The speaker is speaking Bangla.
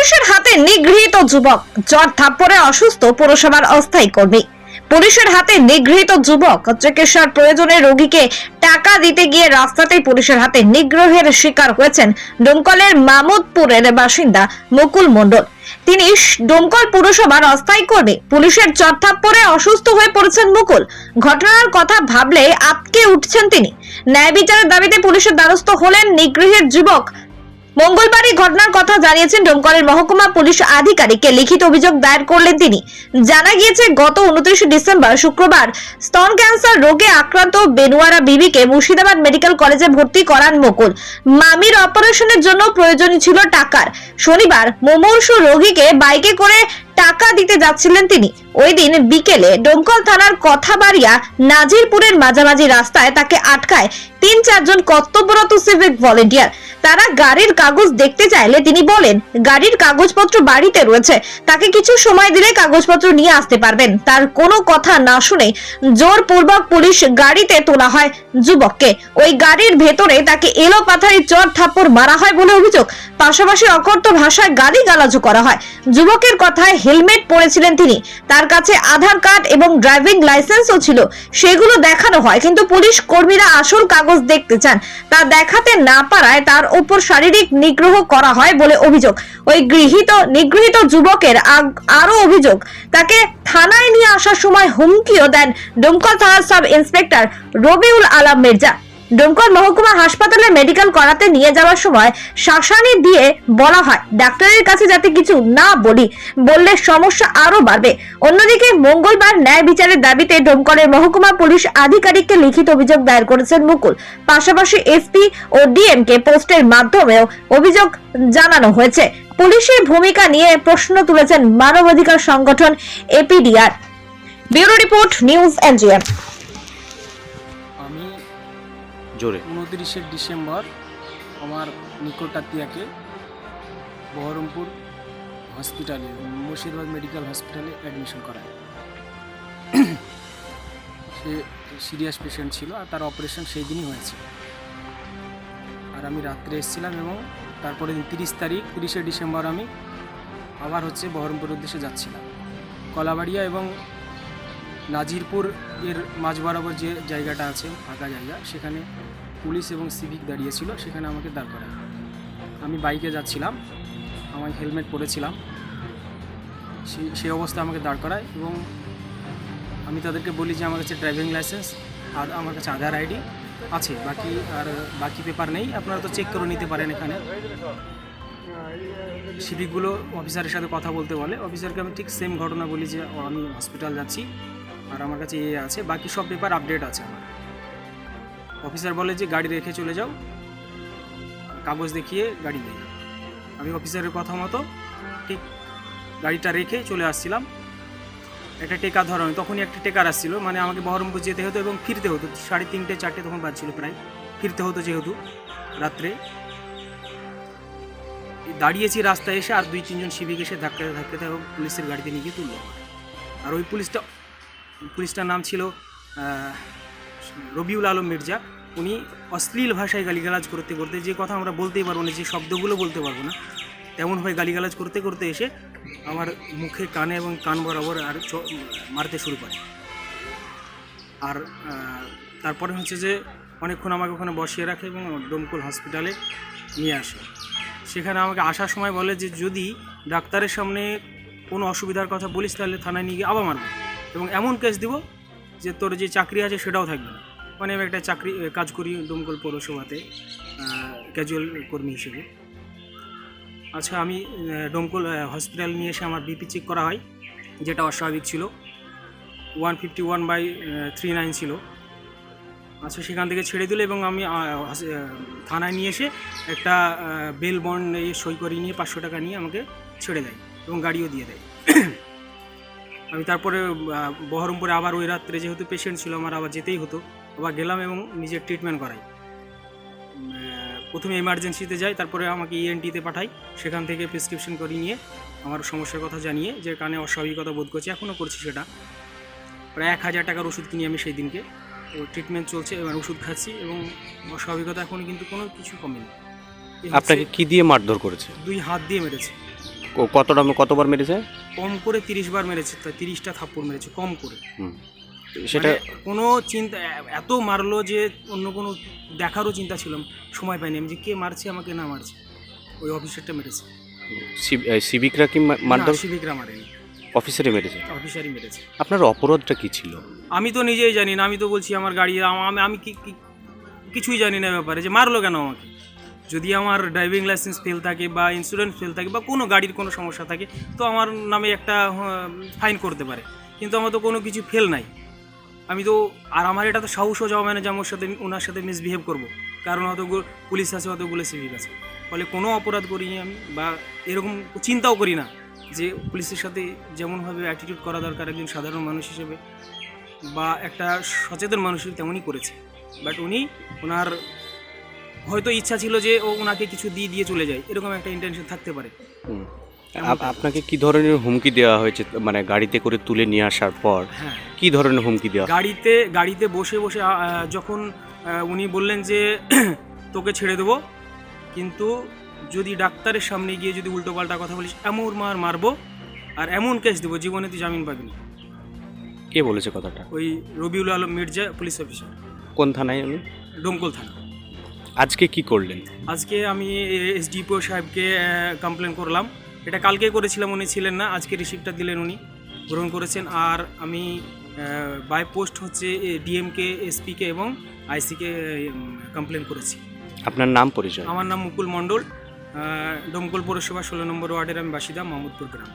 পুলিশের হাতে নিগৃহীত যুবক, জ্বর থাপ্পড়ে অসুস্থ পুরসভার অস্থায়ী কর্মী। পুলিশের হাতে নিগৃহীত যুবক চিকিৎসার প্রয়োজনে রোগীকে টাকা দিতে গিয়ে রাস্তাতেই পুলিশের হাতে নিগ্রহের শিকার হয়েছেন ডোমকলের মামুদপুরের বাসিন্দা মুকুল মণ্ডল। তিনি ডোমকল পুরসভার অস্থায়ী কর্মী। পুলিশের জ্বর থাপ্পড়ে অসুস্থ হয়ে পড়েছেন মুকুল। ঘটনার কথা ভাবলে আটকে উঠছেন তিনি। ন্যায় বিচারের দাবিতে পুলিশের দ্বারস্থ হলেন নিগৃহীত যুবক। মঙ্গলবারই ঘটনার কথা জানিয়েছেন ডোমকলের মহকুমা পুলিশ আধিকারিককে লিখিত অভিযোগ দায়ের করলেন তিনি। জানা গিয়েছে গত 29 ডিসেম্বর শুক্রবার স্তন ক্যান্সার রোগে আক্রান্ত বেনুয়ারা বিবিকে মুর্শিদাবাদ মেডিকেল কলেজে ভর্তি করান মুকুল। মামির অপারেশনের জন্য প্রয়োজন ছিল টাকার। শনিবার মুমূর্ষু রোগীকে বাইকে করে টাকা দিতে যাচ্ছিলেন তিনি। ওই দিন বিকেলে ডোমকল থানার কথাবাড়িয়া নাজিরপুরের মাঝামাঝি রাস্তায় তাকে আটকায় 3-4 জন কর্তব্যরত সিভিক ভলেন্টিয়ার। তারা গাড়ির কাগজ দেখতে চাইলে তিনি বলেন গাড়ির কাগজপত্র বাড়িতে রয়েছে, তাকে কিছু সময় দিলে কাগজপত্র নিয়ে আসতে পারবেন। তার কোনো কথা না শুনে জোরপূর্বক পুলিশ গাড়িতে তোলা হয় যুবককে। ওই গাড়ির ভেতরে তাকে এলোপাথারি চড় থাপ্পড় মারা হয় বলে অভিযোগ। পাশাপাশি অকথ্য ভাষায় গালিগালাজও করা হয়। যুবকের কথায় হেলমেট পরেছিলেন তিনি, তার কাছে আধার কার্ড এবং ড্রাইভিং লাইসেন্সও ছিল, সেগুলো দেখানো হয়। কিন্তু পুলিশ কর্মীরা আসল কাগজ দেখতে চান, তা দেখাতে না পারায় তার উপর শারীরিক নিগ্রহ করা হয় বলে অভিযোগ। ওই নিগৃহীত যুবকের আরো অভিযোগ, তাকে থানায় নিয়ে আসার সময় হুমকিও দেন ডোমকল থানার সাব ইন্সপেক্টর রবিউল আলম মির্জা। ডোমকল মহকুমা হাসপাতালে মেডিকেল করাতে নিয়ে যাওয়ার সময় শাসানি দিয়ে বলা হয় ডাক্তারের কাছে যাতে কিছু না বললে সমস্যা আরো বাড়বে। অন্যদিকে মঙ্গলবার ন্যায় বিচারের দাবিতে ডোমকলের মহকুমা পুলিশ আধিকারিককে লিখিত অভিযোগ দায়ের করেছেন মুকুল। পাশাপাশি এসপি ও ডিএম কে পোস্টের মাধ্যমেও অভিযোগ জানানো হয়েছে। পুলিশের ভূমিকা নিয়ে প্রশ্ন তুলেছেন মানবাধিকার সংগঠন APDR. Bureau report, news NGM. 29 December আমার নিকটাত্মীয়াকে বহরমপুর হসপিটালে মুর্শিদাবাদ মেডিকেল হসপিটালে অ্যাডমিশন করায়। সে সিরিয়াস পেশেন্ট ছিল আর তার অপারেশন সেই দিনই হয়েছে। আর আমি রাত্রে এসেছিলাম এবং তারপরে 30 ডিসেম্বর আমি আবার বহরমপুরের উদ্দেশ্যে যাচ্ছিলাম। কলাবাড়িয়া এবং নাজিরপুর এর মাঝ বরাবর যে জায়গাটা আছে ফাঁকা জায়গা, সেখানে পুলিশ এবং সিভিক দাঁড়িয়েছিল, সেখানে আমাকে দাঁড় করায়। আমি বাইকে যাচ্ছিলাম, আমার হেলমেট পরেছিলাম, সেই অবস্থায় আমাকে দাঁড় করায় এবং আমি তাদেরকে বলি যে আমার কাছে ড্রাইভিং লাইসেন্স আর আমার কাছে আধার আইডি আছে, বাকি পেপার নেই, আপনারা তো চেক করে নিতে পারেন এখানে। সিভিকগুলো অফিসারের সাথে কথা বলতে বলে। অফিসারকে আমি ঠিক সেম ঘটনা বলি যে আমি হসপিটাল যাচ্ছি আর আমার কাছে আছে, বাকি সব পেপার আপডেট আছে আমার। অফিসার বলে যে গাড়ি রেখে চলে যাও, কাগজ দেখিয়ে গাড়ি নেই। আমি অফিসারের কথা মতো ঠিক গাড়িটা রেখে চলে আসছিলাম। একটা টেকার ধরানো, তখনই একটা টেকার আসছিল, মানে আমাকে বহরমপুর যেতে হতো এবং ফিরতে হতো। 3:30-4টে তখন বাজছিল প্রায়, ফিরতে হতো যেহেতু রাত্রে। দাঁড়িয়েছি রাস্তায় এসে, আর 2-3 জন সিভিক এসে ধাক্কাতে এবং পুলিশের গাড়িতে নিয়ে গিয়ে তুললো। আর ওই পুলিশটার নাম ছিল রবিউল আলম মির্জা। উনি অশ্লীল ভাষায় গালিগালাজ করতে যে কথা আমরা বলতেই পারবো না, যে শব্দগুলো বলতে পারবো না, তেমনভাবে গালিগালাজ করতে এসে আমার মুখে, কানে এবং কান বরাবর আর মারতে শুরু করে। আর তারপরে যে অনেকক্ষণ আমাকে ওখানে বসিয়ে রাখে এবং ডোমকল হসপিটালে নিয়ে আসে। সেখানে আমাকে আসার সময় বলে যে যদি ডাক্তারের সামনে কোনো অসুবিধার কথা বলিস তাহলে থানায় নিয়ে গিয়ে আবার মারবো এবং এমন কেস দিব যে তোর যে চাকরি আছে সেটাও থাকবে না। মানে আমি একটা কাজ করি ডোমকল পৌরসভাতে ক্যাজুয়াল কর্মী হিসেবে। আচ্ছা, আমি ডোমকল হসপিটাল নিয়ে এসে আমার বিপি চেক করা হয়, যেটা অস্বাভাবিক ছিল, 151/39 ছিল। আচ্ছা, সেখান থেকে ছেড়ে দিল এবং আমি থানায় নিয়ে এসে একটা বেল বন্ড সই করে নিয়ে 500 টাকা নিয়ে আমাকে ছেড়ে দেয় এবং গাড়িও দিয়ে দেয়। আমি তারপরে বহরমপুরে আবার ওই রাত্রে যেহেতু পেশেন্ট ছিল আমার আবার যেতেই হতো, আবার গেলাম এবং নিজের ট্রিটমেন্ট করাই। প্রথমে এমার্জেন্সিতে যাই, তারপরে আমাকে ইএনটিতে পাঠাই। সেখান থেকে প্রেসক্রিপশন করে নিয়ে আমার সমস্যার কথা জানিয়ে যে কানে অস্বাভাবিকতা বোধ করছি, এখনও করছি, সেটা প্রায় 1000 টাকার ওষুধ কিনি আমি সেই দিনকে। ট্রিটমেন্ট চলছে, এবার ওষুধ খাচ্ছি এবং অস্বাভাবিকতা এখন কিন্তু কোনো কিছু কমেনি। আপনাকে কি দিয়ে মারধর করেছে? 2 হাত দিয়ে মেরেছে। কতবার মেরেছে? কম করে 30 বার মেরেছে, তা 30টা থাপ্পড় মেরেছে কম করে। হুম। সেটা মানে কোনো চিন্তা এত মারলো যে অন্য কোনো দেখারও চিন্তা ছিল না, সময় পাইনি আমি যে কে মারছে আমাকে না মারছে। ওই অফিসারটা মেরেছে। সিভিকরা কি মারধর? না, সিভিকরা মারেনি, অফিসারই মেরেছে? অফিসারই মেরেছে। আপনার অপরাধটা কি ছিল? আমি তো নিজেই জানি না, আমি তো বলছি আমার গাড়ি আমি কিছুই জানি না ব্যাপারে যে মারলো কেন আমাকে। যদি আমার ড্রাইভিং লাইসেন্স ফেল থাকে বা ইন্স্যুরেন্স ফেল থাকে বা কোনো গাড়ির কোনো সমস্যা থাকে তো আমার নামে একটা ফাইন করতে পারে, কিন্তু আমার তো কোনো কিছু ফেল নাই। আমি তো আর আমার এটা তো সাহসও যাওয়া মানে যে আমার সাথে ওনার সাথে মিসবিহেভ করবো, কারণ অতগুলো পুলিশ আছে, অতগুলো সিভিক আছে, ফলে কোনো অপরাধ করিনি আমি বা এরকম চিন্তাও করি না যে পুলিশের সাথে যেমনভাবে অ্যাটিটিউড করা দরকার একজন সাধারণ মানুষ হিসেবে বা একটা সচেতন মানুষ হিসেবে তেমনই করেছে। বাট উনি ওনার হয়তো ইচ্ছা ছিল যে ও ওনাকে কিছু দিয়ে চলে যায়, এরকম একটা ইন্টেনশন থাকতে পারে। হুম। আপনাকে কি ধরনের হুমকি দেওয়া হয়েছে, মানে গাড়িতে করে তুলে নিয়ে আসার পর হ্যাঁ, কি ধরনের হুমকি দেওয়া? গাড়িতে বসে বসে যখন উনি বললেন যে তোকে ছেড়ে দেবো, কিন্তু যদি ডাক্তারের সামনে গিয়ে যদি উল্টোপাল্টা কথা বলিস এমন মারবো আর এমন কেস দেবো জীবনে তুই জামিন পাবি না। কে বলেছে কথাটা? ওই রবিউল আলম মির্জা, পুলিশ অফিসার, কোন থানায় উনি? ডোমকল থানা। আজকে কি করলেন? আজকে আমি এসডিপিও সাহেবকে কমপ্লেন করলাম, এটা কালকে করেছিলাম, উনি ছিলেন না, আজকে রিসিপ্টটা দিলেন, উনি গ্রহণ করেছেন। আর আমি বাই পোস্ট হচ্ছে ডিএমকে, এসপিকে এবং আইসিকে কমপ্লেন করেছি। আপনার নাম পরিচয়? আমার নাম মুকুল মণ্ডল, ডোমকল পৌরসভা 16 নম্বর ওয়ার্ডের আমি বাসিন্দা, মাহমুদপুর গ্রাম।